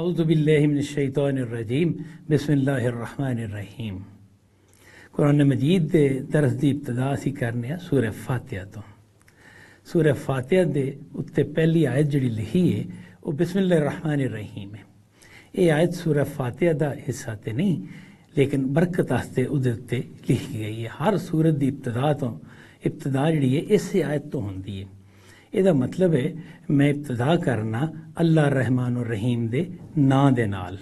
اعوذ باللہ من الشیطان الرجیم بسم اللہ الرحمن الرحیم۔ قرآن مجید دے درس دی ابتدا اسی کرنے ہیں سورہ فاتحہ تو۔ سورہ فاتحہ دے اتتے پہلی آیت جڑی لکھی ہے وہ بسم اللہ الرحمن الرحیم ہے۔ یہ آیت سورہ فاتحہ دا حصہ تے نہیں لیکن برکت آستے ادھے اتتے لکھی گئی ہے۔ ہر سورت دی ابتدا جڑی ہے اس آیت تو ہوندی ہے۔ یہ مطلب ہے میں ابتدا کرنا اللہ الرحمن الرحیم دے نا دے نال،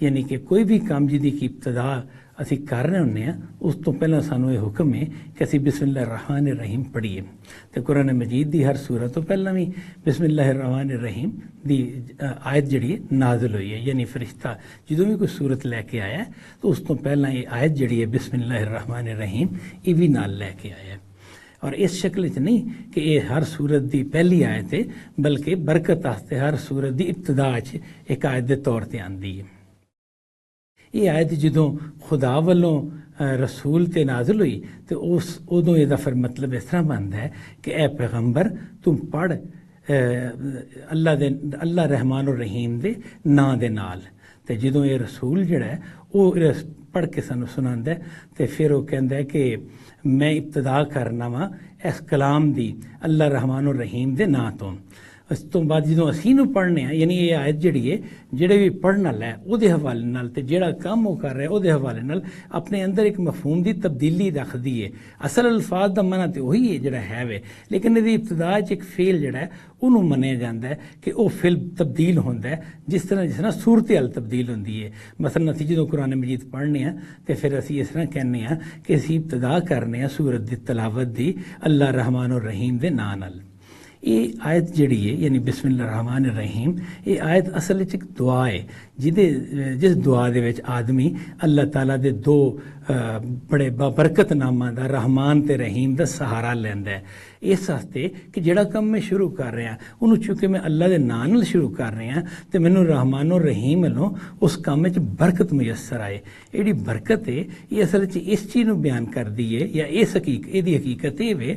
یعنی کہ کوئی بھی کام جی کی ابتدا اسی کر رہے ہونے ہیں اس تو پہلا سانو یہ حکم ہے کہ اسی بسم اللہ الرحمن الرحیم پڑھیے۔ تو قرآن مجید دی ہر سورت تو پہلا بھی بسم اللہ الرحمن الرحیم دی آیت جڑی ہے نازل ہوئی ہے، یعنی فرشتہ جدوں بھی کوئی سورت لے کے آیا ہے تو اس تو پہلا یہ آیت جڑی ہے بسم اللہ الرحمن الرحیم یہ بھی نال لے کے آیا ہے۔ اور اس شکل چ نہیں کہ یہ ہر سورت دی پہلی آیت ہے بلکہ برکت آستے ہر سورت دی ابتدا ایک آیت دے طور تے آندی ہے۔ یہ آیت جدوں خدا والوں رسول تے نازل ہوئی تو ادوں یہ پھر مطلب اس طرح بنتا ہے کہ اے پیغمبر تم پڑھ اللہ رحمان الرحیم دے نا دے نال۔ تے جدوں یہ رسول جڑا ہے وہ پڑھ کے سانو سناندا ہے تے پھر وہ کہندا ہے کہ میں ابتدا کرنا وا اس کلام دی اللہ رحمان الرحیم دے نا تو۔ اس تو بعد جدوں اسی نو پڑھنے ہیں یعنی یہ آیت جڑی ہے جڑے بھی پڑھن والا ہے وہ حوالے نال تے جڑا کام وہ کر رہا ہے وہ حوالے نال اپنے اندر ایک مفہوم دی تبدیلی رکھدی ہے۔ اصل الفاظ دا منع تے وہی ہے جڑا ہے وے، لیکن یہ ابتدا ایک فعل جڑا ہے انہوں منیا جاتا ہے کہ وہ فعل تبدیل ہوتا ہے جس طرح صورتحال تبدیل ہوتی ہے۔ مثلا اسی جدوں قرآن مجید پڑھنے ہیں تو پھر اسی اس طرح کہنے ہیں کہ اسی ابتدا کرنے ہیں سورت دی تلاوت دی اللہ رحمان الرحیم دے نا نال۔ یہ آیت جڑی ہے یعنی بسم اللہ الرحمن الرحیم یہ آیت اصل ایک دعا ہے جس دعا دے وچ آدمی اللہ تعالیٰ دے دو بڑے بابرکت ناماں دا رحمان تے رحیم دا سہارا لیندا ہے اس واسطے کہ جڑا کم میں شروع کر رہا انہوں چونکہ میں اللہ دے نام نال شروع کر رہا تے مینوں رحمان الرحیم والوں اس کام وچ برکت میسر آئے۔ یہ برکت ہے یہ اصل اس چیز نو بیان کر دی ہے یا یہ حقیقت یہ ہے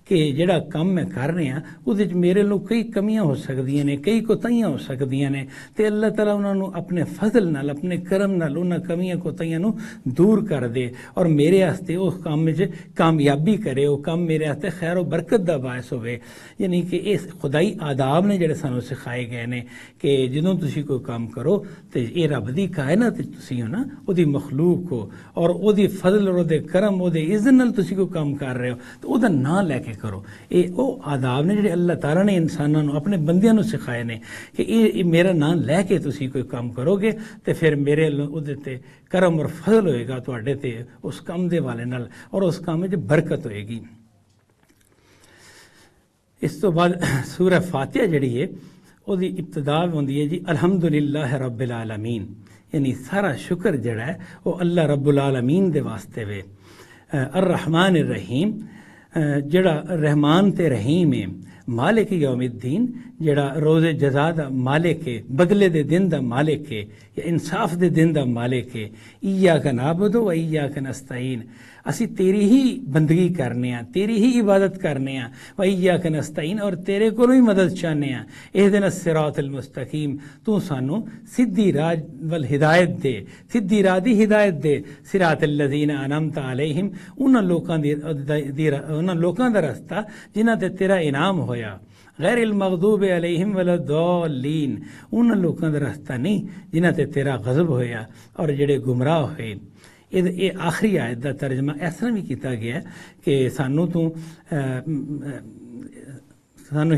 کہ جڑا کام میں کر رہا وہ میرے لوگ کئی کمیاں ہو سکدیاں نے کئی کوتاہیاں ہو سکدیاں نے تے اللہ تعالیٰ انہوں نے اپنے فضل نال اپنے کرم نال انہاں کمیاں کوتاہیاں نو دور کر دے اور میرے واسطے اس کام میں کامیابی کرے، وہ کام میرے واسطے خیر و برکت دا باعث ہوئے۔ یعنی کہ اس خدائی آداب نے جڑے سانو سکھائے گئے نے کہ جدوں تسی کوئی کام کرو تے یہ رب دی کائنات تسی ہو نا وہ دی مخلوق ہو اور وہ دی فضل اور وہ دے کرم وہ دے اذن نال تسی کوئی کام کر رہے ہو تو وہ دا نام لے کے کرو۔ یہ وہ آداب نے جڑے اللہ تعالیٰ نے انسانوں اپنے بندیاں نو سکھائے نے کہ یہ میرا نام لے کے تسی کوئی کام کرو گے تو پھر میرے تے کرم اور فضل ہوئے گا تواڈے تے اس کام دے والے نال اور اس کام میں برکت ہوئے گی۔ اس تو بعد سورہ فاتحہ جڑی ہے وہ دی ابتدا ہوندی ہے جی الحمدللہ رب العالمین، یعنی سارا شکر جڑا ہے وہ اللہ رب العالمین دے واسطے وے۔ الرحمن الرحیم جڑا رحمان تے رحیم ہے، مالک یوم الدین جڑا روز جزا دا مالک ہے، بدلے دے دن دا مالک ہے یا انصاف دے دن دا مالک ہے۔ ایاک نعبد و ایاک نستعین، اسی تیری ہی بندگی کرنے ہیں، تیری ہی عبادت کرنے ہیں، و ایاک نستعین اور تیرے کو ہی مدد چاہنے ہیں۔ اہدنا الصراط المستقیم، تو سانو سدھی راہ وال ہدایت دے، سدھی راہ دی ہدایت دے۔ صراط الذین انعمت علیہم، انہاں لوکاں دا رستہ جنہاں تے تیرا انعام ہویا۔ غیر المغضوب علیہم ولا الضالین، انہاں لوکاں دا رستہ نہیں جنہاں تے تیرا غضب ہویا اور جڑے گمراہ ہوئے۔ یہ آخری آیت دا ترجمہ اس طرح بھی کیتا گیا ہے کہ سانو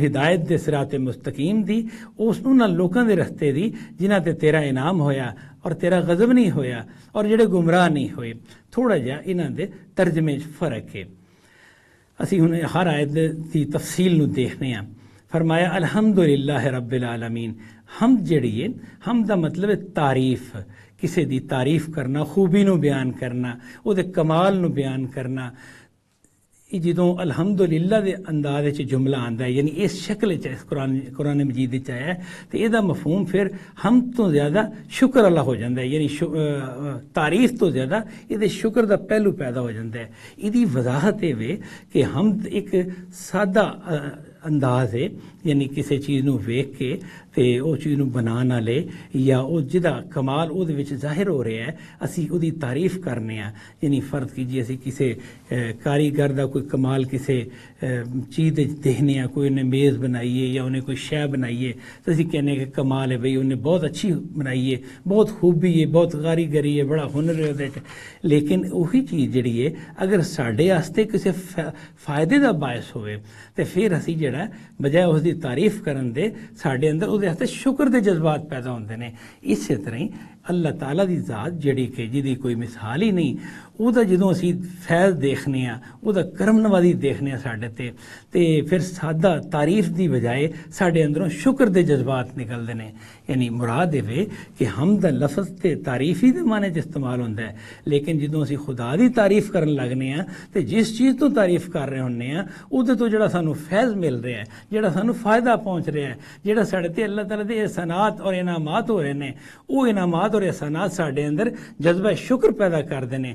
ہدایت دے صراط مستقیم دی اس انہاں لوکاں دے رستے دی جنہاں تے تیرا انعام ہویا اور تیرا غضب نہیں ہویا اور جڑے گمراہ نہیں ہوئے۔ تھوڑا جہا انہاں دے ترجمے فرق ہے۔ اسی ہن ہر آیت دی تفصیل نو دیکھنے ہیں۔ فرمایا الحمدللہ رب العالمین، حمد جڑی ہے حمد دا مطلب ہے تعریف، کسی دی تعریف کرنا، خوبی نو بیان کرنا، وہ دے کمال نو بیان کرنا۔ جدوں الحمدللہ دے انداز وچ جملہ آندا ہے یعنی اس شکل وچ قرآن مجید وچ آیا ہے تو یہ مفہوم پھر حمد تو زیادہ شکر والا ہو جاتا ہے، یعنی تعریف تو زیادہ یہ شکر دا پہلو پیدا ہو جاتا ہے۔ یہ وضاحت یہ کہ حمد ایک سادہ ਅੰਦਾਜ਼ ਹੈ, ਯਾਨੀ ਕਿਸੇ ਚੀਜ਼ ਨੂੰ ਵੇਖ ਕੇ ਤੇ ਉਹ ਚੀਜ਼ ਨੂੰ ਬਣਾਉਣ ਵਾਲੇ ਜਾਂ ਉਹ ਜਿਹਦਾ ਕਮਾਲ ਉਹਦੇ ਵਿੱਚ ਜ਼ਾਹਿਰ ਹੋ ਰਿਹਾ ਹੈ ਅਸੀਂ ਉਹਦੀ ਤਾਰੀਫ ਕਰਨੇ ਆ। ਯਾਨੀ ਫਰਜ਼ ਕੀਜੀਏ ਅਸੀਂ ਕਿਸੇ ਕਾਰੀਗਰ ਦਾ ਕੋਈ ਕਮਾਲ ਕਿਸੇ ਚੀਜ਼ ਦੇ ਦੇਖਨੇ ਆ, ਕੋਈ ਉਹਨੇ ਮੇਜ਼ ਬਣਾਈ ਹੈ ਜਾਂ ਉਹਨੇ ਕੋਈ ਸ਼ੈ ਬਣਾਈ ਹੈ ਤਾਂ ਅਸੀਂ ਕਹਿੰਦੇ ਕਿ ਕਮਾਲ ਹੈ ਬਈ ਉਹਨੇ ਬਹੁਤ ਅੱਛੀ ਬਣਾਈ ਹੈ, ਬਹੁਤ ਖੂਬੀ ਹੈ, ਬਹੁਤ ਕਾਰੀਗਰੀ ਹੈ, ਬੜਾ ਹੁਨਰ ਹੈ ਉਹਦੇ 'ਚ। ਲੇਕਿਨ ਉਹੀ ਚੀਜ਼ ਜਿਹੜੀ ਹੈ ਅਗਰ ਸਾਡੇ ਵਾਸਤੇ ਕਿਸੇ ਫਾਇਦੇ ਦਾ ਬਾਇਸ ਹੋਵੇ ਤੇ ਫਿਰ ਅਸੀਂ ਜਿਹੜਾ ਬਜਾਏ ਉਸ ਦੀ ਤਾਰੀਫ ਕਰਨ ਦੇ ਸਾਡੇ ਅੰਦਰ ਉਹਦੇ ਵਾਸਤੇ ਸ਼ੁਕਰ ਦੇ ਜਜ਼ਬਾਤ ਪੈਦਾ ਹੁੰਦੇ ਨੇ। ਇਸੇ ਤਰ੍ਹਾਂ ਹੀ ਅੱਲਾਹ ਤਾਲਾ ਦੀ ਜ਼ਾਤ ਜਿਹੜੀ ਕਿ ਜਿਹਦੀ ਕੋਈ ਮਿਸਾਲ ਹੀ ਨਹੀਂ, ਉਹਦਾ ਜਦੋਂ ਅਸੀਂ ਫੈਜ਼ ਦੇਖਨੇ ਆ, ਉਹਦਾ ਕਰਮ ਨਵਾਜ਼ੀ ਦੇਖਨੇ ਆ ਸਾਡੇ ਤੇ ਫਿਰ ਸਾਦਾ ਤਾਰੀਫ ਦੀ ਬਜਾਏ ਸਾਡੇ ਅੰਦਰੋਂ ਸ਼ੁਕਰ ਦੇ ਜਜ਼ਬਾਤ ਨਿਕਲਦੇ ਨੇ। ਯਾਨੀ ਮੁਰਾਦ ਇਹ ਕਿ ਹਮਦ ਦਾ ਲਫ਼ਜ਼ ਤੇ ਤਾਰੀਫ ਹੀ ਦੇ ਮਾਨੇ 'ਚ ਇਸਤੇਮਾਲ ਹੁੰਦਾ ਹੈ, ਲੇਕਿਨ ਜਦੋਂ ਅਸੀਂ ਖੁਦਾ ਦੀ ਤਾਰੀਫ ਕਰਨ ਲੱਗਨੇ ਆ ਤੇ ਜਿਸ ਚੀਜ਼ ਤੋਂ ਤਾਰੀਫ ਕਰ ਰਹੇ ਹੁੰਨੇ ਆ ਉਹਦੇ ਤੋਂ ਜਿਹੜਾ ਸਾਨੂੰ ਫੈਜ਼ ਮਿਲ ਰਿਹਾ ਹੈ, ਜਿਹੜਾ ਸਾਨੂੰ ਫਾਇਦਾ ਪਹੁੰਚ ਰਿਹਾ ਹੈ, ਜਿਹੜਾ ਸਾਡੇ ਤੇ ਅੱਲਾਹ ਤਾਲਾ ਦੇ ਇਹਸਾਨਾਤ ਔਰ ਇਨਾਮਾਤ ਹੋ ਰਹੇ ਨੇ, ਉਹ ਇਨਾਮਾਤ ਔਰ ਇਹਸਾਨਾਤ ਸਾਡੇ ਅੰਦਰ ਜਜ਼ਬਾ ਸ਼ੁਕਰ ਪੈਦਾ ਕਰਦੇ ਨੇ।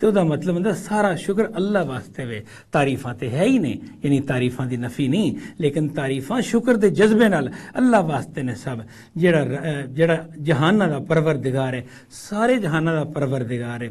ਤੇ ਉਹਦਾ ਮਤਲਬ ਹੁੰਦਾ ਸਾਰਾ ਸ਼ੁਕਰ ਅੱਲਾਹ ਵਾਸਤੇ ਵੇ। ਤਾਰੀਫਾਂ ਤੇ ਹੈ ਹੀ ਨੇ, ਯਾਨੀ ਤਾਰੀਫਾਂ ਦੀ ਨਫੀ ਨਹੀਂ, ਲੇਕਿਨ ਤਾਰੀਫਾਂ ਸ਼ੁਕਰ ਦੇ ਜਜ਼ਬੇ ਨਾਲ ਅੱਲਾਹ ਵਾਸਤੇ ਨੇ ਸਭ। ਜਿਹੜਾ ਜਹਾਨਾਂ ਦਾ ਪਰਵਰਦਿਗਾਰ ਹੈ, ਸਾਰੇ ਜਹਾਨਾਂ ਦਾ ਪਰਵਰਦਿਗਾਰ ਹੈ।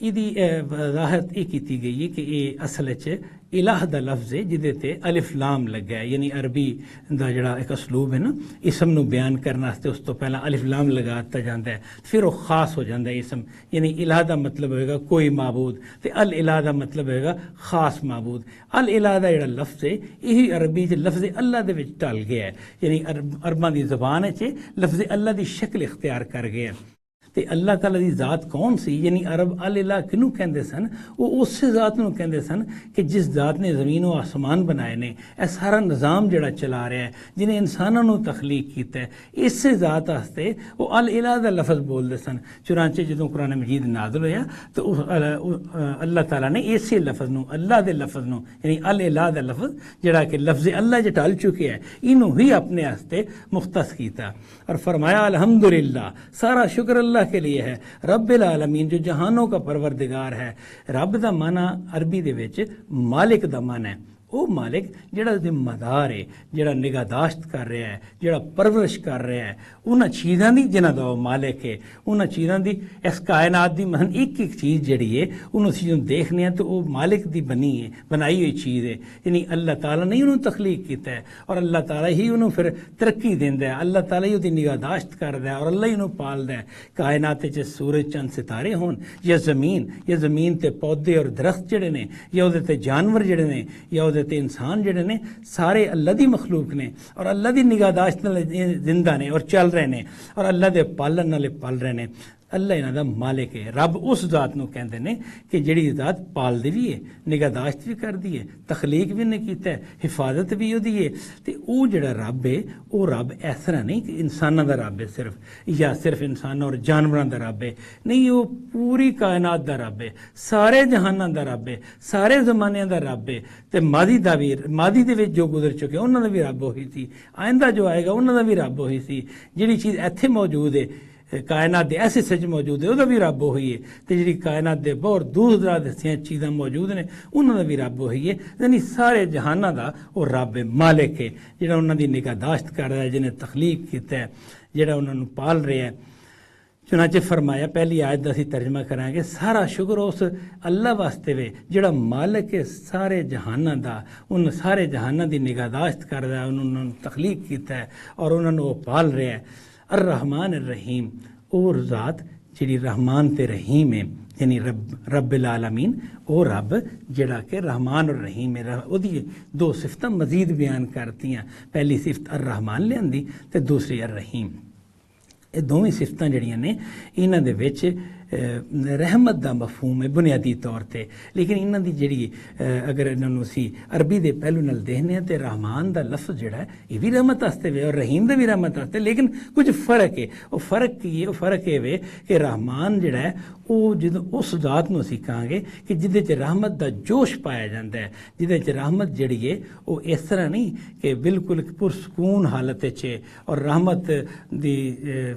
ਇਹਦੀ ਵਜ਼ਾਹਤ ਇਹ ਕੀਤੀ ਗਈ ਹੈ ਕਿ ਇਹ ਅਸਲ 'ਚ ਇਲਾਹ ਦਾ ਲਫ਼ਜ਼ ਹੈ ਜਿਹਦੇ ਤੇ ਅਲਿਫ ਲਾਮ ਲੱਗਾ ਹੈ। ਯਾਨੀ ਅਰਬੀ ਦਾ ਜਿਹੜਾ ਇੱਕ ਅਸਲੂਬ ਹੈ ਨਾ, ਇਸਮ ਨੂੰ ਬਿਆਨ ਕਰਨ ਵਾਸਤੇ ਉਸ ਤੋਂ ਪਹਿਲਾਂ ਅਲਿਫ ਲਾਮ ਲਗਾ ਦਿੱਤਾ ਜਾਂਦਾ ਹੈ, ਫਿਰ ਉਹ ਖਾਸ ਹੋ ਜਾਂਦਾ ਹੈ ਇਸਮ। ਯਾਨੀ ਇਲਾਹ ਦਾ ਮਤਲਬ ਹੋਏਗਾ ਕੋਈ ਮਾਬੂਦ ਤੇ ਅਲ ਇਲਾਹ ਦਾ ਮਤਲਬ ਹੋਏਗਾ ਖਾਸ ਮਾਬੂਦ। ਅਲ ਇਲਾਹ ਦਾ ਜਿਹੜਾ ਲਫ਼ਜ਼ ਹੈ ਇਹੀ ਅਰਬੀ 'ਚ ਲਫ਼ਜ਼ ਅੱਲਾ ਦੇ ਵਿੱਚ ਢਲ ਗਿਆ ਹੈ, ਯਾਨੀ ਅਰਬਾਂ ਦੀ ਜ਼ਬਾਨ 'ਚ ਲਫ਼ਜ਼ ਅੱਲਾ ਦੀ ਸ਼ਕਲ ਇਖਤਿਆਰ ਕਰ ਗਿਆ। ਤੇ ਅੱਲਾਹ ਤਾਲਾ ਦੀ ਜ਼ਾਤ ਕੌਣ ਸੀ, ਯਾਨੀ ਅਰਬ ਅਲ ਇਲਾਹ ਕਿਹਨੂੰ ਕਹਿੰਦੇ ਸਨ? ਉਹ ਉਸੇ ਜ਼ਾਤ ਨੂੰ ਕਹਿੰਦੇ ਸਨ ਕਿ ਜਿਸ ਜ਼ਾਤ ਨੇ ਜ਼ਮੀਨ ਉਹ ਆਸਮਾਨ ਬਣਾਏ ਨੇ, ਇਹ ਸਾਰਾ ਨਿਜ਼ਾਮ ਜਿਹੜਾ ਚਲਾ ਰਿਹਾ ਹੈ, ਜਿਹਨੇ ਇਨਸਾਨਾਂ ਨੂੰ ਤਖਲੀਕ ਕੀਤਾ ਹੈ, ਇਸੇ ਜ਼ਾਤ ਵਾਸਤੇ ਉਹ ਅਲ ਇਲਾਹ ਦਾ ਲਫ਼ਜ਼ ਬੋਲਦੇ ਸਨ। ਚੁਨਾਂਚੇ ਜਦੋਂ ਕੁਰਾਨ ਮਜੀਦ ਨਾਜ਼ਿਲ ਹੋਇਆ ਤਾਂ ਅੱਲਾਹ ਤਾਲਾ ਨੇ ਇਸੇ ਲਫ਼ਜ਼ ਨੂੰ, ਅੱਲਾਹ ਦੇ ਲਫ਼ਜ਼ ਨੂੰ, ਯਾਨੀ ਅਲ ਇਲਾਹ ਦਾ ਲਫ਼ਜ਼ ਜਿਹੜਾ ਕਿ ਲਫ਼ਜ਼ ਅੱਲਾਹ 'ਚ ਢਲ ਚੁੱਕਿਆ ਹੈ, ਇਹਨੂੰ ਹੀ ਆਪਣੇ ਵਾਸਤੇ ਮੁਖਤਸ ਕੀਤਾ اور فرمایا الحمدللہ سارا شکر اللہ کے لیے ہے رب العالمین جو جہانوں کا پروردگار ہے۔ رب دا معنی عربی دے وچ مالک دا معنی ہے، وہ مالک جڑا ذمہ دار ہے، جڑا نگہداشت کر رہا ہے، جڑا پرورش کر رہا ہے انہاں چیزاں دی جنہاں دا وہ مالک ہے، انہاں چیزاں دی اس کائنات دی مثلا ایک ایک چیز جڑی ہے انہوں چیزوں دیکھنے ہیں تو وہ مالک دی بنائی ہوئی چیز ہے، یعنی اللہ تعالیٰ نے انہوں تخلیق کیتا ہے اور اللہ تعالیٰ ہی انہوں پھر ترقی دیندا ہے، اللہ تعالیٰ ہی دی نگہداشت کردا ہے اور اللہ ہی انہوں پالدا ہے۔ کائنات وچ سورج چند ستارے ہون یا زمین تے پودے اور درخت جڑے نے یا اودے تے جانور جڑے نے یا اودے تے انسان جڑے نے سارے اللہ دی مخلوق نے اور اللہ دی نگہداشت نال زندہ نے اور چل رہے نے اور اللہ دے پالن نال پل رہے نے۔ اللہ انہاں دا مالک ہے۔ رب اس ذات نو کہندے نے کہ جڑی ذات پال دی بھی ہے، نگہداشت بھی کر دی ہے، تخلیق بھی نے کیتا ہے، حفاظت بھی او دی ہے۔ تے او جڑا رب ہے او رب اس طرح نہیں کہ انساناں دا رب ہے صرف انساناں اور جانوراں دا رب ہے، نہیں، او پوری کائنات دا رب ہے، سارے جہاناں دا رب ہے، سارے زمانے دا رب ہے۔ تے ماضی دے وچ جو گزر چکے انہاں دا بھی رب وہی سی، آئندہ جو آئے گا انہاں دا بھی رب وہی سی۔ جڑی چیز ایتھے موجود ہے کائنات دے ایسے سچ موجود ہے وہ بھی رب وہی ہے، تے جڑی کائنات دے بہت دور دراز دسیاں چیزاں موجود نے انہاں دا بھی رب وہی ہے۔ یعنی سارے جہاناں دا وہ رب ہے، مالک ہے، جڑا انہاں دی نگہداشت کر رہا ہے، جنہیں تخلیق کیتا ہے، جڑا انہاں نوں پال رہا ہے۔ چنانچہ فرمایا پہلی آیت دا اسی ترجمہ کریں گے سارا شکر اس اللہ واسطے وے جڑا مالک ہے سارے جہاناں دا، ان سارے جہاناں دی نگہداشت کر رہا ہے، انہوں نے تخلیق کیتا ہے اور انہوں نے وہ پال رہا ہے۔ الرحمن الرحیم، اور ذات جڑی رحمان تے رحیم ہے، یعنی رب العالمین، او رب جڑا کہ رحمان اور رحیم ہے۔ او دی دو صفتاں مزید بیان کرتی ہیں، پہلی صفت الرحمان لیندی تے دوسری الرحیم۔ یہ دونوں صفتاں جڑیاں نے انہاں دے وچ رحمت دا مفہوم ہے بنیادی طور تے، لیکن انہاں دی جڑی اگر انہاں نوں اسی عربی دے پہلو نال دیکھنے ہیں تے رحمان دا لفظ جڑا ہے یہ بھی رحمت واسطے وے اور رحیم دا بھی رحمت واسطے، لیکن کچھ فرق ہے۔ وہ فرق کی ہے، وہ فرق ہے وے کہ رحمان جڑا ہے وہ جدوں اس ذات نوں اسی کہاں گے کہ جدے چ رحمت دا جوش پایا جاندا ہے، جدے چ رحمت جڑی ہے وہ اس طرح نہیں کہ بالکل پرسکون حالت وچ اور رحمت دی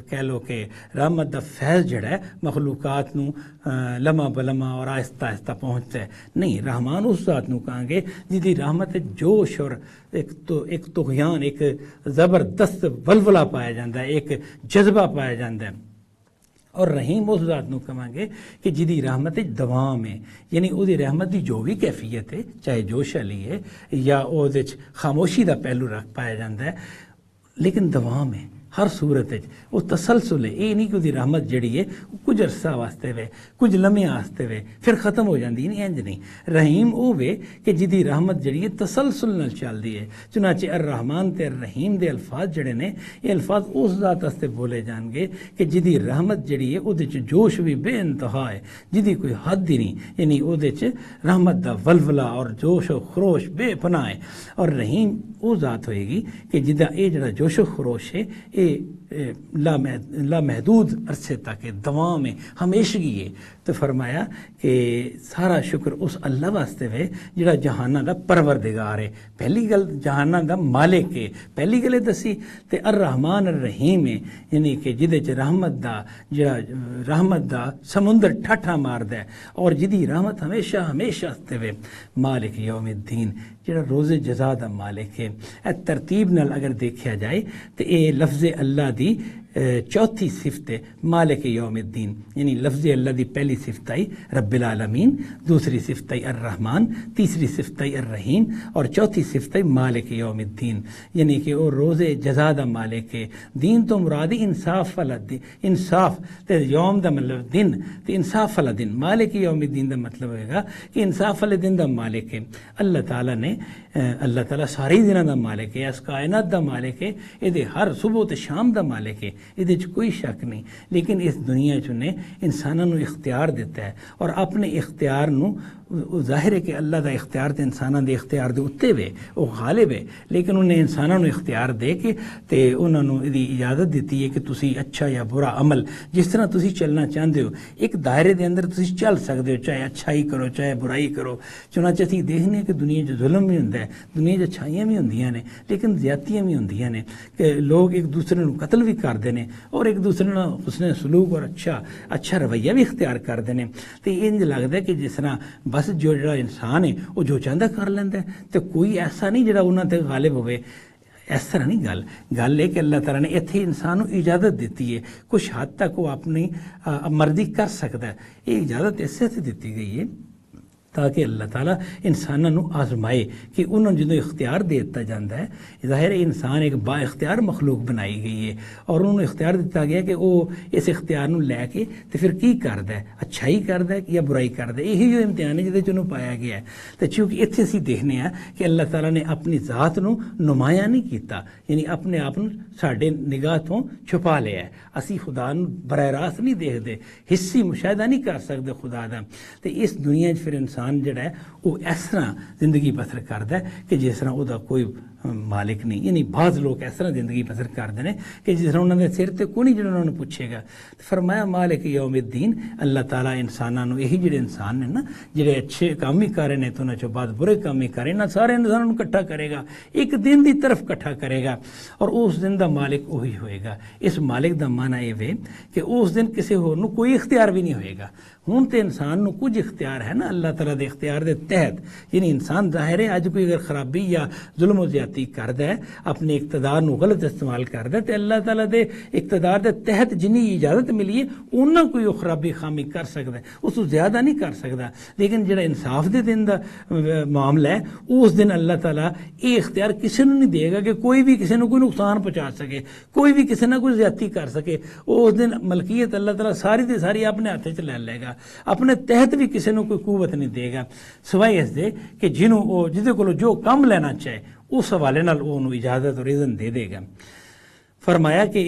کہہ لو کہ رحمت دا فیض جڑا ہے مخلوق مخلوقات نو لمحہ بلمحہ اور آہستہ آہستہ پہنچتا ہے. نہیں، رحمان اس ذات نو کہاں گے جدی رحمت جوش اور ایک طغیان، ایک زبردست ولولہ پایا جاتا ہے، ایک جذبہ پایا جاتا ہے. اور رحیم اس ذات نو کہاں گے کہ جدی رحمت دوام ہے، یعنی وہ رحمت دی جو بھی کیفیت ہے، چاہے جوش والی ہے یا وہ خاموشی دا پہلو رکھ پایا جاتا ہے، لیکن دوام ہے ہر صورت وہ تسلسل ہے. یہ نہیں کہ وہ رحمت جڑی ہے کچھ عرصہ واسطے وے، کچھ لمحے واسطے وے پھر ختم ہو جاتی. نہیں، انج نہیں. رحیم وہ وے کہ جدی رحمت جڑی ہے تسلسل نال چلتی ہے. چنانچہ الرحمان تے الرحیم دے الفاظ جڑے نے یہ الفاظ اس ذات واسطے بولے جان گے کہ جدی رحمت جڑی ہے وہ جوش بھی بے انتہا ہے، جدی کوئی حد ہی نہیں. یعنی وہ رحمت دا ولولہ اور جوش و خروش بے پناہ ہے. اور رحیم وہ ذات ہوئے گی کہ جدا یہ جڑا جوش و خروش ہے یہ لامحدود عرصے تک دوام ہے، ہمیشگی ہے. تو فرمایا کہ سارا شکر اس اللہ واسطے وے جڑا جہانہ دا پروردگار ہے. پہلی گل جہانہ دا مالک ہے، پہلی گل دسی. تے الرحمن الرحیم ہے، یعنی کہ جدے چ رحمت دا سمندر ٹھاٹھا مارد ہے اور جدی رحمت ہمیشہ ہمیشہ وے. مالک یوم الدین جڑا روز جزا دا مالک ہے. اے ترتیب نال اگر دیکھا جائے تو اے لفظ اللہ دی چوتھی صفت ہے مالک یوم الدین. یعنی لفظ اللہ دی پہلی صفت آئی رب العالمین، دوسری صفت آئی الرحمن، تیسری صفت آئی الرحیم اور چوتھی صفت آئی مالک یوم الدین. یعنی کہ وہ روز جزا دا مالک ہے. دین تو مراد انصاف والا دین، انصاف تے یوم دا مطلب دن تے انصاف والا دن. مالک یوم الدین دا مطلب ہوئے گا کہ انصاف والے دن دا مالک ہے. اللہ تعالیٰ نے اللہ تعالیٰ ساری دنوں دا مالک ہے، اس کائنات دا مالک ہے، یہ ہر صبح تے شام دا مالک ہے، یہ کوئی شک نہیں. لیکن اس دنیا چنے انسانوں نو اختیار دیتا ہے اور اپنے اختیار نو ظاہر ہے کہ اللہ دا اختیار تے انسانوں دے اختیار دے اتنے وے، وہ غالب ہے. لیکن انہیں انسانوں نو اختیار دے کے تے انہوں نو دی اجازت دیتی ہے کہ تسی اچھا یا برا عمل جس طرح تسی چلنا چاہتے ہو ایک دائرے دے اندر تسی چل سکتے ہو، چاہے اچھائی کرو چاہے برائی کرو. چنانچہ اسی دیکھنے کہ دنیا جو ظلم بھی ہوتا ہے، دنیا جو اچھائیاں بھی ہوندیاں نے لیکن زیادتیاں بھی ہوندیاں نے کہ لوگ ایک دوسرے نو قتل بھی کرتے ہیں اور ایک دوسرے نو حسن سلوک اور اچھا رویہ بھی اختیار کرتے ہیں. تو انج لگتا ہے کہ جس طرح بس جو جڑا انسان ہے وہ جو چاہتا کر لینا ہے، تو کوئی ایسا نہیں جڑا انہوں تے غالب ہوئے. اس طرح نہیں گل ہے کہ اللہ تعالیٰ نے اتنے انسان کو اجازت دیتی ہے، کچھ حد تک وہ اپنی مرضی کر سکتا ہے. یہ اجازت اس سے دیتی گئی ہے تاکہ اللہ تعالیٰ انسانوں آزمائے کہ انہوں نے جدو اختیار دیتا جاتا ہے. ظاہر انسان ایک با اختیار مخلوق بنائی گئی ہے اور انہوں نے اختیار دیتا گیا کہ وہ اس اختیار نو لے کے تو پھر کی کرتا ہے، اچھائی کرتا ہے یا برائی کرتا ہے. یہی جو امتحان ہے جہاں چنوں پایا گیا ہے. تو چونکہ اتنے اسی دیکھنے ہیں کہ اللہ تعالیٰ نے اپنی ذات نو نمایاں نہیں کیتا، یعنی اپنے آپ ساڈے نگاہ تو چھپا لیا ہے. اسی خدا نو براہ راست نہیں دیکھتے، حصی مشاہدہ نہیں کر سکتے خدا دا. تو اس دنیا پھر انسان جڑا ہے وہ اس طرح زندگی بسر کرتا ہے کہ جس طرح وہ کوئی مالک نہیں. یعنی بعض لوگ اس طرح زندگی بسر کرتے ہیں کہ جس طرح انہوں نے سر تے کوئی نہیں جڑا انہوں نے پوچھے گا. فرمایا مالک یوم الدین، اللہ تعالیٰ انسانوں یہی جڑے انسان ہیں نا جڑے اچھے کام ہی کر رہے ہیں تو انہوں نے بعد برے کام ہی کرے نا، سارے انسانوں کٹھا کرے گا، ایک دن دی طرف کٹھا کرے گا اور اس دن دا مالک وہی ہوئے گا. اس مالک دا معنی یہ وے کہ اس دن کسی ہور نو کوئی اختیار بھی نہیں ہوئے گا. ہوں تو انسان نو کچھ اختیار ہے نا اللہ تعالیٰ دے اختیار دے تحت. یعنی انسان ظاہر ہے اج کوئی اگر خرابی یا ظلم و زیادتی کردا ہے، اپنے اقتدار نو غلط استعمال کردا ہے، تو اللہ تعالیٰ دے اقتدار دے تحت جنی اجازت ملی ہے انہاں کوئی خرابی خامی کر سکتا ہے، اس تو زیادہ نہیں کر سکتا. لیکن جڑا انصاف دے دن دا معاملہ ہے اس دن اللہ تعالیٰ یہ اختیار کسی نے نہیں دے گا کہ کوئی بھی کسی نے کوئی نقصان پہنچا سکے، کوئی بھی کسی نہ کوئی زیادتی کر سکے. اس دن ملکیت اللہ تعالیٰ ساری دی ساری اپنے ہاتھ چ لے گا، اپنے تحت بھی کسی نے کوئی قوت نہیں دے گا سوائے اس دے کہ جنہوں جہدے کولو جو کام لینا چاہے اس حوالے نال انہوں اجازت اور اذن دے دے گا. فرمایا کہ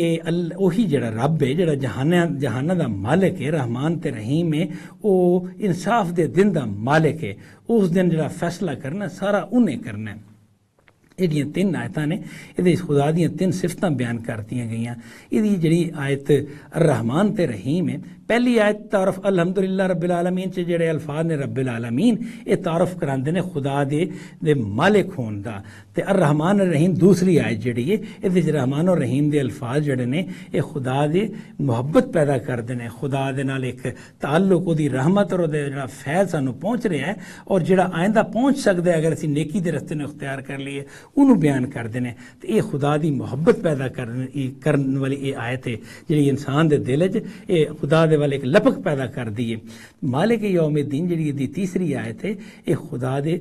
وہی جڑا رب ہے جڑا جہانہ دا مالک ہے، رحمان تے رحیم ہے، وہ انصاف دے دن دا مالک ہے. اس دن جڑا فیصلہ کرنا سارا انہیں کرنا ہے. یہ 3 آیتاں نے یہ خدا دیا 3 صفتاں بیان کرتی گئی. یہ جڑی آیت الرحمن تے رحیم ہے، پہلی آیت تعارف الحمدللہ رب العالمین سے جڑے الفاظ نے رب العالمین یہ تعارف کراندے نے خدا دے مالک ہون دا. تے الرحمن الرحیم دوسری آیت جڑی ہے یہ رحمان اور رحیم دے الفاظ جڑے نے یہ خدا دے محبت پیدا کردے نے، خدا دے نال ایک تعلق، وہ دی رحمت اور جڑا فیض سانو پہنچ رہا ہے اور جڑا آئندہ پہنچ سکتا ہے اگر اسی نیکی دے رستے نے اختیار کر لیے انہوں بیان کردے نے. تو یہ خدا دی محبت پیدا کرنے والی یہ آیت ہے جڑی انسان دے دل وچ یہ خدا دے والے ایک لپک پیدا کر دی ہے. مالک یوم الدین جڑی دی تیسری آیت ہے یہ خدا دے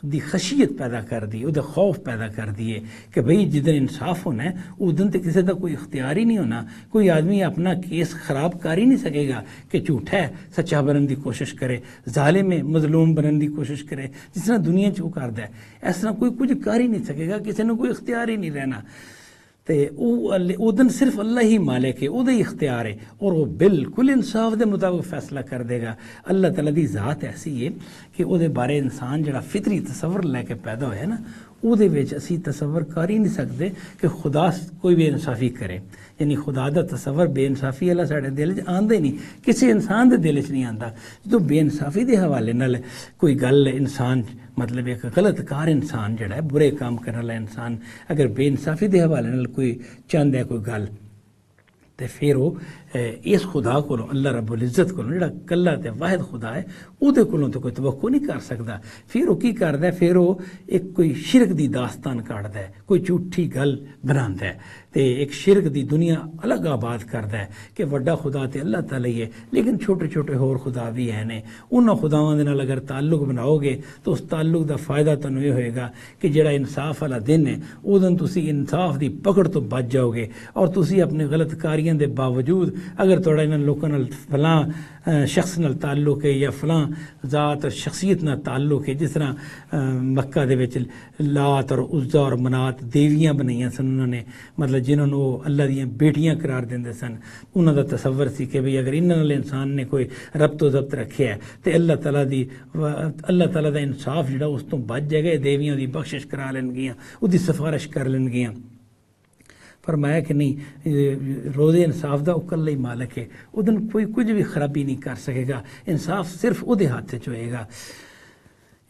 دی خشیت پیدا کر دی، وہ خوف پیدا کر دیے کہ بھئی جدن انصاف ہونا ہے اس دن تو کسی کا کوئی اختیار ہی نہیں ہونا. کوئی آدمی اپنا کیس خراب کر ہی نہیں سکے گا کہ جھوٹا ہے سچا بننے کی کوشش کرے، ظالم ہے مظلوم بننے کی کوشش کرے، جس طرح دنیا چ کرتا ہے اس طرح کوئی کچھ کر ہی نہیں سکے گا، کسی نے کوئی اختیار ہی نہیں رہنا. تے او دن صرف اللہ ہی مالک ہے، وہ اختیار ہے اور وہ بالکل انصاف دے مطابق فیصلہ کر دے گا. اللہ تعالیٰ دی ذات ایسی ہے کہ وہ بارے انسان جڑا فطری تصور لے کے پیدا ہویا نا وہ اسی تصور کر ہی نہیں سکتے کہ خدا کوئی بے انصافی کرے. یعنی خدا دا تصور بے انصافی والا سارے دل چ آندا ہی نہیں، کسی انسان دے دل چ نہیں آندا. جو بے انصافی دے حوالے نال کوئی گل انسان مطلب ایک غلط کار انسان جڑا ہے برے کام کرنے والا انسان اگر بے انصافی دے حوالے نال کوئی چاہتا ہے کوئی گل تو پھر وہ اس خدا کو اللہ رب العزت کو جڑا کلا تے واحد خدا ہے وہ تو کوئی توقع نہیں کر سکتا. پھر وہ کی کرتا ہے، پھر وہ ایک کوئی شرک دی داستان کاٹتا ہے، کوئی جھوٹھی گل بناتا ہے تے ایک شرک دی دنیا الگ آباد کرتا ہے کہ وڈا خدا تے اللہ تعالی ہے لیکن چھوٹے چھوٹے ہور خدا بھی ہیں نے. انہاں خداواں دے نال اگر تعلق بناؤ گے تو اس تعلق دا فائدہ تانوں یہ ہوئے گا کہ جڑا انصاف والا دن ہے اس دن تسی انصاف دی پکڑ تو بچ جاؤ گے اور تسی اپنے غلط کاریاں دے باوجود اگر تھوڑا انہاں لوکاں نال فلاں شخص نال تعلق ہے یا فلاں ذات اور شخصیت نال تعلق ہے، جس طرح مکہ دے وچ لات اور عزا اور منات دیویاں بنائیاں سن انہوں نے، مطلب جنہوں نے وہ اللہ دیاں بیٹیاں قرار دیندے سن. انہوں دا تصور سی کہ بھئی اگر انہاں نال انسان نے کوئی ربط و ضبط رکھیا ہے تو اللہ تعالیٰ دا انصاف جڑا اس تو بچ جائے گا، دیویاں دی بخشش کرا لین گیاں، وہ دی سفارش کر لین گیاں. فرمایا کہ نہیں، روز انصاف دا اکلا ہی مالک ہے، اس دن کوئی کچھ بھی خرابی نہیں کر سکے گا، انصاف صرف وہ ہاتھ چ ہوئے گا.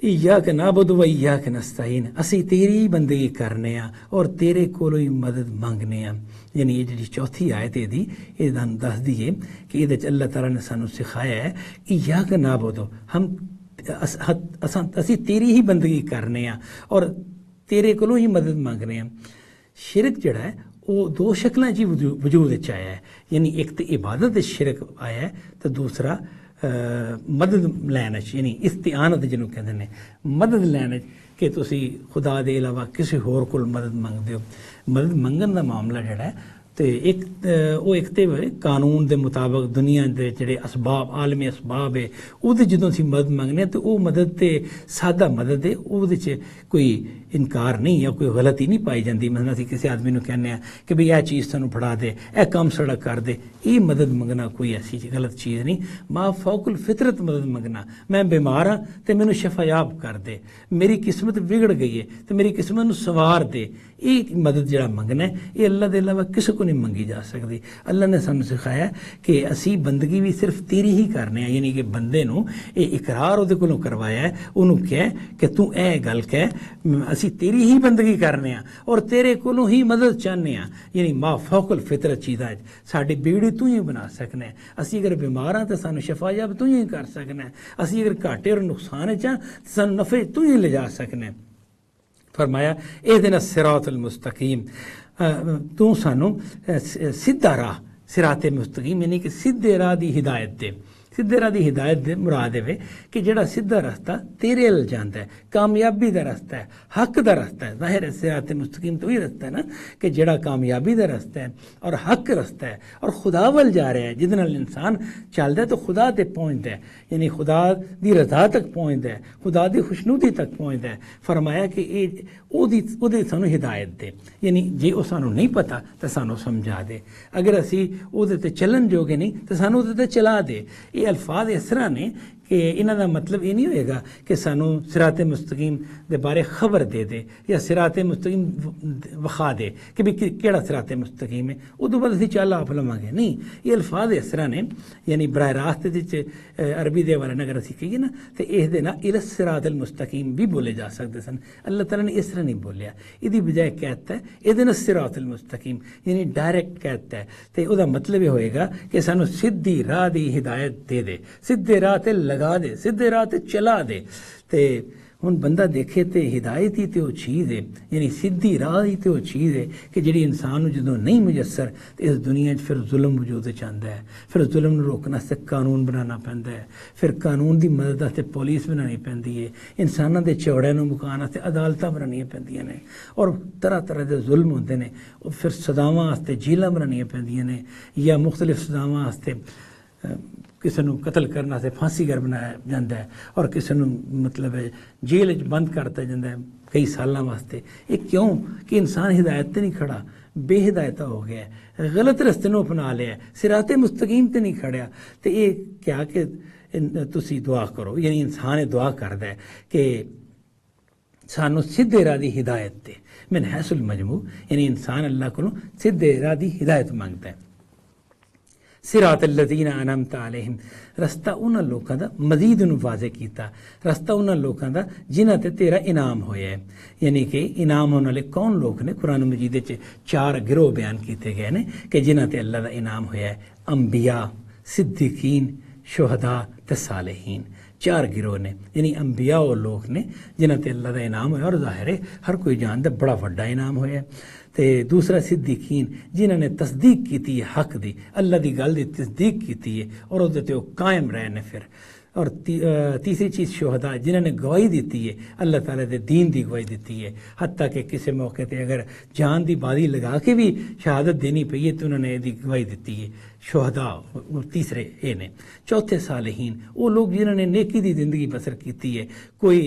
ایاک نعبد و ایاک نستعین، اسی تیری ہی بندگی کرنے ہاں اور تیرے کولوں ہی مدد منگنے ہاں. یعنی یہ جی چوتھی آیت ہے یہ دس دیے کہ یہ اللہ تعالیٰ نے سانو سکھایا ہے ایاک نعبد، ہم اسی تیری ہی بندگی کرنے ہاں اور تیرے کولوں ہی مدد منگنے ہاں. شرک جڑا ہے وہ 2 شکلاں جی وجود آیا ہے، یعنی ایک تو عبادت شرک آیا ہے تو دوسرا مدد لینا، یعنی استعانت جنوں کہتے ہیں مدد لینا کہ تسی خدا دے علاوہ کسی ہور کول مدد منگدے ہو. مدد منگن دا معاملہ جڑا ہے تو ایک تے قانون دے مطابق دنیا دے جڑے اسباب عالمی اسباب ہے وہ جدوں سی مدد منگنے تو وہ مدد تے سادہ مدد ہے، وہ کوئی انکار نہیں یا کوئی غلطی نہیں پائی جاتی. مثلا اسی کسی آدمی نو کہنے ہیں کہ بھئی یہ چیز تانوں پڑھا دے، اے کام سڑا کر دے، یہ مدد منگنا کوئی ایسی غلط چیز نہیں. ما فوق الفطرت مدد منگنا، میں بیمار ہاں تو مینوں شفا یاب کر دے، میری قسمت بگڑ گئی ہے تو میری قسمت نو سوار دے، یہ مدد جڑا منگنا ہے یہ اللہ دے علاوہ کسی کو نہیں منگی جا سکتی. اللہ نے سانوں سکھایا کہ اسی بندگی بھی صرف تیری ہی کرنے ہیں، یعنی کہ بندے نو یہ اقرار وہ کولوں کروایا ہے، انہوں کہہ کہ تو اے گل کہہ اسی تیری ہی بندگی کرنے ہیں اور تیرے کولوں ہی مدد چاہنے ہیں. یعنی ما فوق الفطرت چیزاں ساڈی بیڑی تو ہی بنا سکنے ہیں. اسی اگر بیمار ہاں تو سانوں شفا یاب تو ہی کر سکنا ہے، اسی اگر گھاٹے اور نقصان چاہ تو سانوں نفع تو ہی لے جا سکنے. فرمایا اہدنا الصراط المستقیم، تو سانو سیدھا راہ، صراط مستقیم یعنی کہ سیدھے راہ دی ہدایت دے. سیدھے راہ دی ہدایت دے مراد ہے کہ جڑا سیدھا رستہ تیرے ال جاندا ہے، کامیابی دا رستہ ہے، حق دا رستہ ہے. ظاہر ہے صراط مستقیم تو ہی رستہ ہے نا کہ جڑا کامیابی دا رستہ ہے اور حق رستہ ہے اور خدا ول جا رہا ہے، جس نال انسان چلدا ہے تو خدا تے پہنچدا ہے، یعنی خدا دی رضا تک پہنچدا ہے، خدا دی خوشنودی تک پہنچدا ہے. فرمایا کہ او دی سانو ہدایت دے، یعنی جے او سانو نہیں پتا تو سانو سمجھا دے، اگر اسی او دے تے چلن جوگے نہیں تو سانو او دے تے چلا دے. یہ الفاظ اس طرح نے کہ انہاں دا مطلب یہ نہیں ہوئے گا کہ سانو صراط مستقیم دے بارے خبر دے دے یا صراط مستقیم وخا دے کہ بھی کیڑا صراط مستقیم ہے، ادو بعد اسی چل آپ لواں گے، نہیں، یہ الفاظ اس طرح نے، یعنی براہ راست عربی دے والے اگر اسی کہیے نا تو یہ دے نا الصراط المستقیم بھی بولے جا سکتے سن، اللہ تعالیٰ نے اس طرح نہیں بولیا، یہ بجائے کہتا ہے یہ دن الصراط المستقیم، یعنی ڈائریکٹ کہتا ہے، تو وہ مطلب یہ ہوئے گا کہ سانو سیدھی راہ دی ہدایت دے دے، سیدھے راہ تے لگا دے، سیدھے راہ تے چلا دے۔ تے ہن بندہ دیکھے تے ہدایت ہی تے وہ چیز ہے، یعنی سیدھی راہ ہی تے وہ چیز ہے کہ جڑی انسان جدوں نہیں میسر تے اس دنیا پھر ظلم وجود چاہتا ہے، پھر ظلم نو روکنا سے قانون بنانا پیندا ہے، پھر قانون دی مدد سے پولیس بنانی پیندی ہے، انساناں دے چوڑے نو مکانا سے عدالتاں بنانیاں پیندیاں نے، اور طرح طرح دے ظلم ہوندے نے، پھر سزاواں واسطے جیلاں بنانیاں پیندیاں نے، یا مختلف سزاواں واسطے کسی نو قتل کرنا سے پھانسی گر بنایا جاتا ہے، اور کسی نو مطلب جیل بند کرتا جاتا ہے کئی سالاں واسطے۔ یہ کیوں کہ انسان ہدایت تے نہیں کھڑا، بے ہدایتہ ہو گیا ہے، غلط رستے نو اپنا لیا ہے، صراط مستقیم تے نہیں کھڑیا۔ تو یہ کیا کہ تسی دعا کرو، یعنی انسان دعا کردا ہے کہ سانو سیدھے راہ دی ہدایت دے، من حیث المجموع، یعنی انسان اللہ کو سیدھے راہ دی ہدایت مانگتا ہے۔ صراط الذین انعمت علیہم، رستہ انہاں لوکاں دا مزید انہوں واضح کیتا، رستہ انہاں لوکاں دا جنہاں تے تیرا انعام ہویا ہے، یعنی کہ انعام ہونے والے کون لوگ نے؟ قرآن مجید چ 4 گروہ بیان کیتے گئے نے کہ جنہاں تے اللہ دا انعام ہویا ہے، انبیاء، صدیقین، شہداء تے صالحین، 4 گروہ نے، یعنی انبیاء وہ لوگ نے جنہاں تے اللہ دا انعام ہویا، اور ظاہر ہے ہر کوئی جاندا بڑا وڈا انعام ہویا ہے۔ تے دوسرا صدیقین جنہوں نے تصدیق کی ہے حق دی، اللہ دی گل دی تصدیق کی ہے اور وہ تے وہ قائم رہے نے پھر۔ اور تیسری چیز شہداء جنہوں نے گواہی دیتی ہے، اللہ تعالیٰ دے دین دی گواہی دیتی ہے، حتیٰ کہ کسی موقع تے اگر جان دی بازی لگا کے بھی شہادت دینی پئی ہے تو انہوں نے دی گواہی دیتی ہے، شہداء تیسرے یہ نے۔ چوتھے صالحین، وہ لوگ جنہوں نے نیکی دی زندگی بسر کیتی ہے، کوئی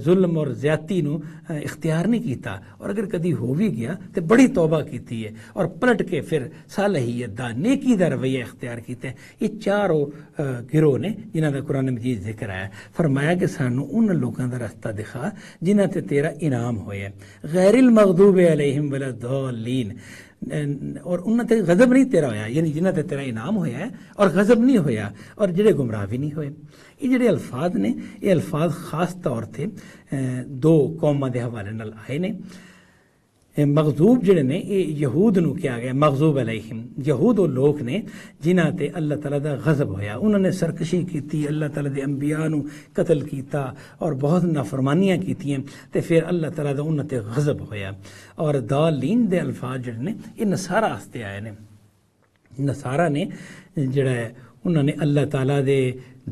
ظلم اور زیادتی نو اختیار نہیں کیتا، اور اگر کدی ہو بھی گیا تو بڑی توبہ کیتی ہے اور پلٹ کے پھر صالحیت دا نیکی دا رویہ اختیار کیتا ہے۔ یہ 4 گروہ نے جنہاں دا قرآن مجید ذکر آیا، فرمایا کہ سانو ان لوگوں دا رستہ دکھا جنہاں تے تیرا انعام ہویا، غیر المغضوب علیہم ولا الضالین، اور انہاں تے غضب نہیں تیرا ہویا، یعنی جنہاں تے تیرا انعام ہویا ہے اور غضب نہیں ہویا، اور جڑے گمراہ بھی نہیں ہوئے۔ یہ جڑے الفاظ نے، یہ الفاظ خاص طور تے 2 قوماں دے حوالے نال آئے نے۔ مغضوب جڑے نے یہ یہود نو کیا گیا، مغضوب علیہم، یہود وہ لوگ نے جنہاں تے اللہ تعالیٰ دا غضب ہویا، انہوں نے سرکشی کیتی، اللہ تعالیٰ دے انبیاء نو قتل کیتا اور بہت نافرمانیاں کیتیاں، تے پھر اللہ تعالیٰ دا انہاں تے غضب ہویا۔ اور دالین دے الفاظ جڑے نے یہ نصارہ واسطے آئے نے، نصارہ نے جڑا ہے انہوں نے اللہ تعالیٰ دے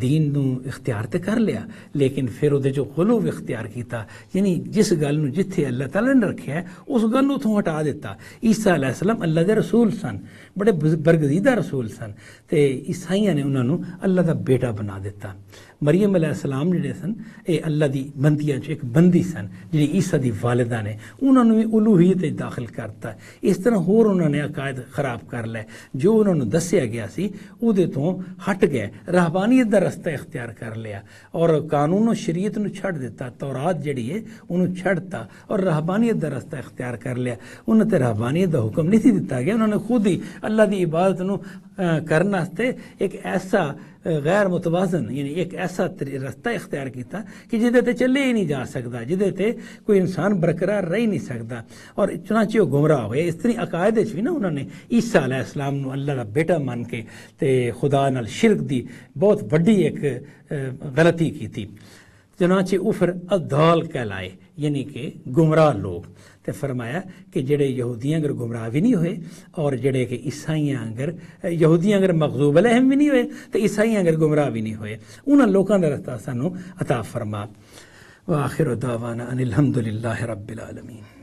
دین نو اختیار تے کر لیا، لیکن پھر وہ جو غلو اختیار کیتا، یعنی جس گل نو جتھے اللہ تعالیٰ نے رکھیا ہے اس گل نو اتھوں ہٹا دیتا۔ عیسیٰ علیہ السلام اللہ دے رسول سن، بڑے برگزیدہ رسول سن، تے عیسائیاں نے انہوں نے اللہ دا بیٹا بنا دیتا۔ مریم علیہ السلام جڑے سن اے اللہ دی بندیاں چ ایک بندی سن، جڑی عیسیٰ دی والدہ نے، انہوں نے بھی الوہیت داخل کرتا۔ اس طرح ہور انہوں نے عقائد خراب کر لے، جو انہوں نے دسیا گیا سی او دے تو ہٹ گئے، رہبانیت دا رستہ اختیار کر لیا اور قانون و شریعت نو چھڑ دیتا، تورات جڑی ہے انہوں چھڑتا اور رہبانیت دا رستہ اختیار کر لیا۔ انہوں تے رہبانیت دا حکم نہیں دیتا گیا، انہوں نے خود ہی اللہ دی عبادت نو کرنا واسطے ایک ایسا غیر متوازن، یعنی ایک ایسا رستہ اختیار کیتا کہ جدے تے چلے ہی نہیں جا سکتا، جدے تے کوئی انسان برقرار رہ ہی نہیں سکتا، اور چنانچہ وہ گمراہ ہوئے۔ اس طرح عقائد بھی نا انہوں نے عیسیٰ علیہ السلام نو اللہ کا بیٹا مان کے تے خدا نال شرک دی بہت بڑی ایک غلطی کی تھی، چنانچہ وہ پھر اضال کہلائے، یعنی کہ گمراہ لوگ۔ تے فرمایا کہ جڑے یہودیاں اگر گمراہ بھی نہیں ہوئے، اور جڑے کہ عیسائیاں اگر یہودیاں اگر مغضوب علیہم بھی نہیں ہوئے، تو عیسائیاں اگر گمراہ بھی نہیں ہوئے، انہاں لوکاں دا رستہ سانو عطا فرما۔ وآخر دعوانا ان الحمد للہ رب العالمین۔